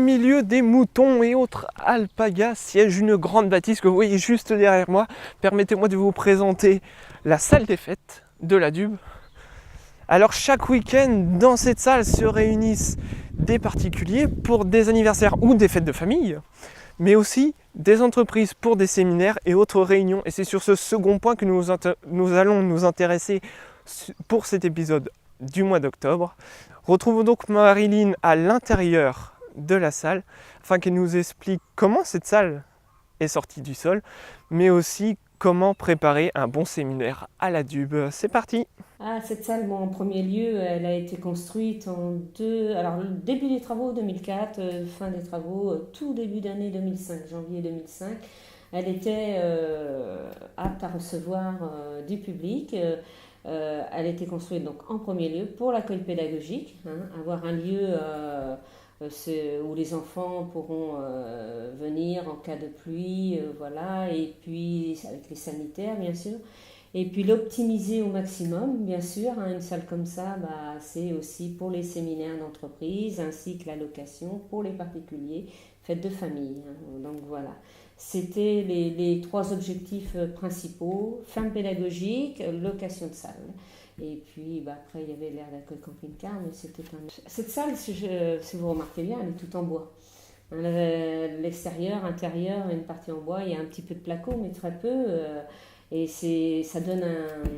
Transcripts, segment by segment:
milieu des moutons et autres alpagas siège une grande bâtisse que vous voyez juste derrière moi. Permettez-moi de vous présenter la salle des fêtes de la Dube. Alors chaque week-end, dans cette salle se réunissent des particuliers pour des anniversaires ou des fêtes de famille, mais aussi des entreprises pour des séminaires et autres réunions. Et c'est sur ce second point que nous allons nous intéresser pour cet épisode du mois d'octobre. Retrouvons donc Marilyn à l'intérieur de la salle afin qu'elle nous explique comment cette salle est sortie du sol, mais aussi comment préparer un bon séminaire à la Dube. C'est parti! Cette salle, en premier lieu, elle a été construite alors le début des travaux 2004, fin des travaux, tout début d'année 2005, janvier 2005. Elle était apte à recevoir du public. Elle était construite donc en premier lieu pour l'accueil pédagogique, avoir un lieu où les enfants pourront venir en cas de pluie, voilà, et puis avec les sanitaires bien sûr. Et puis l'optimiser au maximum, bien sûr, une salle comme ça, c'est aussi pour les séminaires d'entreprise, ainsi que la location pour les particuliers, fêtes de famille. Donc voilà, c'était les trois objectifs principaux, ferme pédagogique, location de salle. Et puis après, il y avait l'aire d'accueil camping-car, mais c'était Cette salle, si vous remarquez bien, elle est toute en bois. L'extérieur, intérieur, une partie en bois, il y a un petit peu de placo, mais très peu. Et ça donne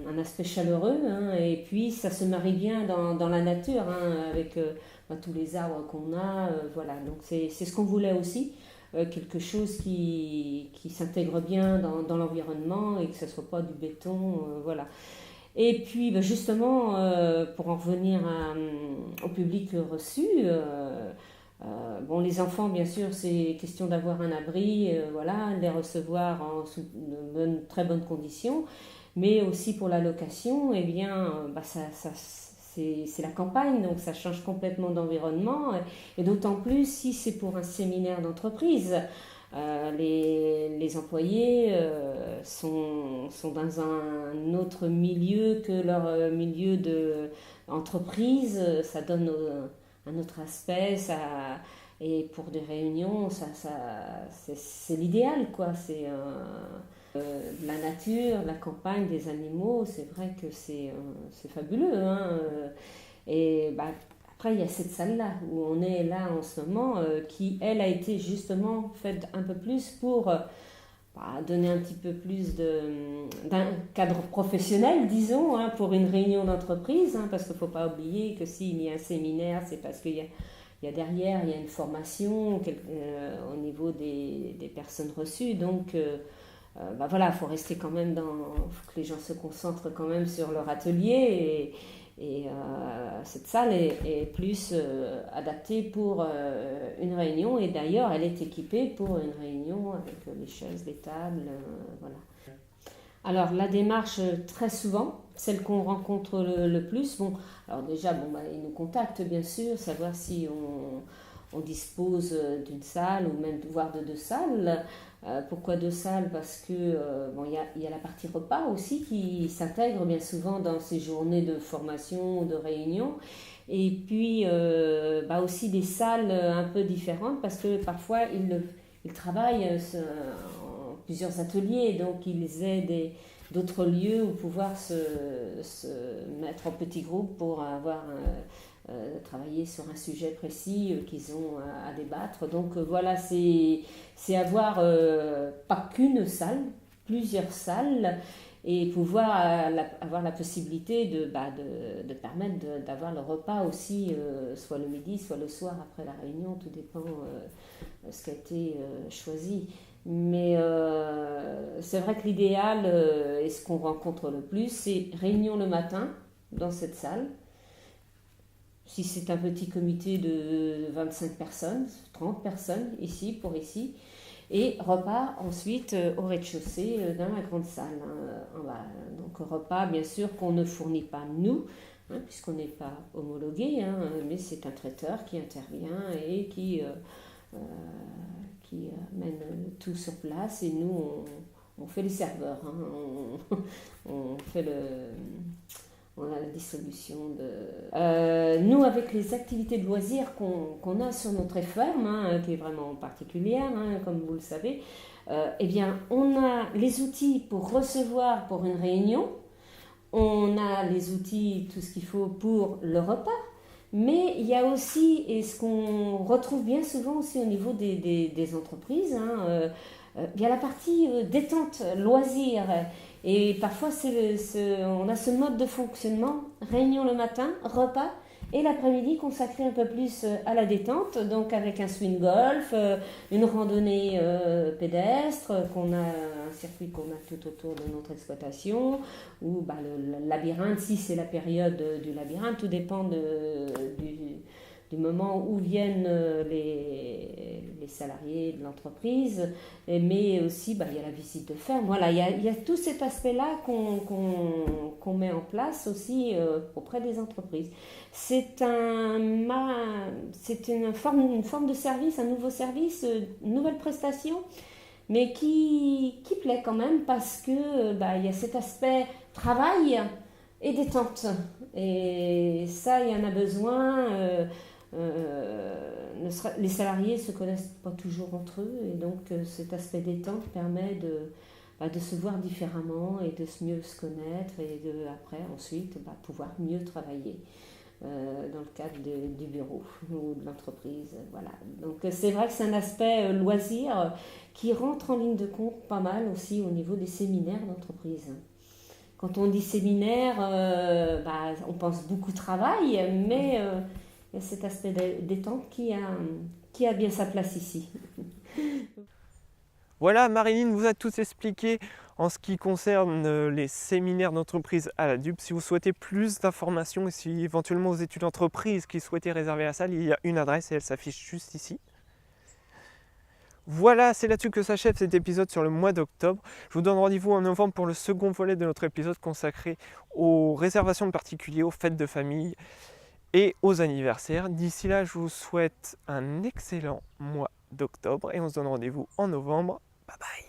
un aspect chaleureux, et puis ça se marie bien dans la nature, avec tous les arbres qu'on a, voilà. Donc c'est ce qu'on voulait aussi, quelque chose qui s'intègre bien dans l'environnement et que ce ne soit pas du béton, voilà. Et puis justement, pour en revenir au public reçu, les enfants, bien sûr, c'est question d'avoir un abri, voilà, de les recevoir sous de très bonnes conditions, mais aussi pour la location, eh bien, c'est la campagne, donc ça change complètement d'environnement, et d'autant plus si c'est pour un séminaire d'entreprise. Les employés sont dans un autre milieu que leur milieu d'entreprise, ça donne un autre aspect, et pour des réunions, c'est l'idéal, quoi. C'est la nature, la campagne, des animaux, c'est vrai que c'est fabuleux. Et après, il y a cette salle-là, où on est là en ce moment, qui, elle, a été justement faite un peu plus pour donner un petit peu plus d'un cadre professionnel, disons, pour une réunion d'entreprise, parce qu'il ne faut pas oublier que s'il y a un séminaire, c'est parce qu'il y a derrière, il y a une formation au niveau des personnes reçues. Donc, voilà, il faut rester quand même faut que les gens se concentrent quand même sur leur atelier. Et cette salle est plus adaptée pour une réunion. Et d'ailleurs, elle est équipée pour une réunion avec les chaises, les tables, voilà. Alors, la démarche, très souvent, celle qu'on rencontre le plus, alors déjà, ils nous contactent, bien sûr, savoir si on dispose d'une salle ou même voire de deux salles. Pourquoi deux salles? Parce que il y a la partie repas aussi qui s'intègre bien souvent dans ces journées de formation ou de réunion. Et puis aussi des salles un peu différentes, parce que parfois ils travaillent en plusieurs ateliers, donc ils aient d'autres lieux où pouvoir se mettre en petits groupes pour avoir travailler sur un sujet précis qu'ils ont à débattre. Donc voilà, c'est avoir pas qu'une salle, plusieurs salles, et pouvoir avoir la possibilité de permettre d'avoir le repas aussi, soit le midi, soit le soir après la réunion, tout dépend ce qui a été choisi. Mais c'est vrai que l'idéal, et ce qu'on rencontre le plus, c'est réunion le matin dans cette salle. Si c'est un petit comité de 25 personnes, 30 personnes ici, et repas ensuite au rez-de-chaussée dans la grande salle, en bas. Donc repas, bien sûr, qu'on ne fournit pas nous, puisqu'on n'est pas homologué, mais c'est un traiteur qui intervient et qui mène tout sur place, et nous, on fait les serveurs, on fait on a la dissolution nous, avec les activités de loisirs qu'on a sur notre ferme, qui est vraiment particulière, comme vous le savez, eh bien, on a les outils pour recevoir pour une réunion, on a les outils, tout ce qu'il faut pour le repas, mais il y a aussi, et ce qu'on retrouve bien souvent aussi au niveau des entreprises, il y a la partie détente, loisir. Et parfois, on a ce mode de fonctionnement, réunion le matin, repas, et l'après-midi consacré un peu plus à la détente, donc avec un swing golf, une randonnée pédestre, un circuit qu'on a tout autour de notre exploitation, ou le labyrinthe, si c'est la période du labyrinthe, tout dépend du moment où viennent les salariés de l'entreprise, mais aussi il y a la visite de ferme. Voilà, il y a tout cet aspect-là qu'on met en place aussi auprès des entreprises. C'est une forme de service, un nouveau service, une nouvelle prestation, mais qui plaît quand même parce que il y a cet aspect travail et détente. Et ça, il y en a besoin. Les salariés ne se connaissent pas toujours entre eux, et donc cet aspect détente permet de se voir différemment et de mieux se connaître, et après ensuite pouvoir mieux travailler dans le cadre du bureau ou de l'entreprise. Voilà. Donc c'est vrai que c'est un aspect loisir qui rentre en ligne de compte pas mal aussi au niveau des séminaires d'entreprise. Quand on dit séminaire, on pense beaucoup travail, mais il y a cet aspect détente qui a bien sa place ici. Voilà, Marilyn vous a tout expliqué en ce qui concerne les séminaires d'entreprise à la DUB. Si vous souhaitez plus d'informations et si éventuellement vous êtes une entreprise qui souhaitait réserver la salle, il y a une adresse et elle s'affiche juste ici. Voilà, c'est là-dessus que s'achève cet épisode sur le mois d'octobre. Je vous donne rendez-vous en novembre pour le second volet de notre épisode consacré aux réservations de particuliers, aux fêtes de famille et aux anniversaires. D'ici là, je vous souhaite un excellent mois d'octobre et on se donne rendez-vous en novembre. Bye bye.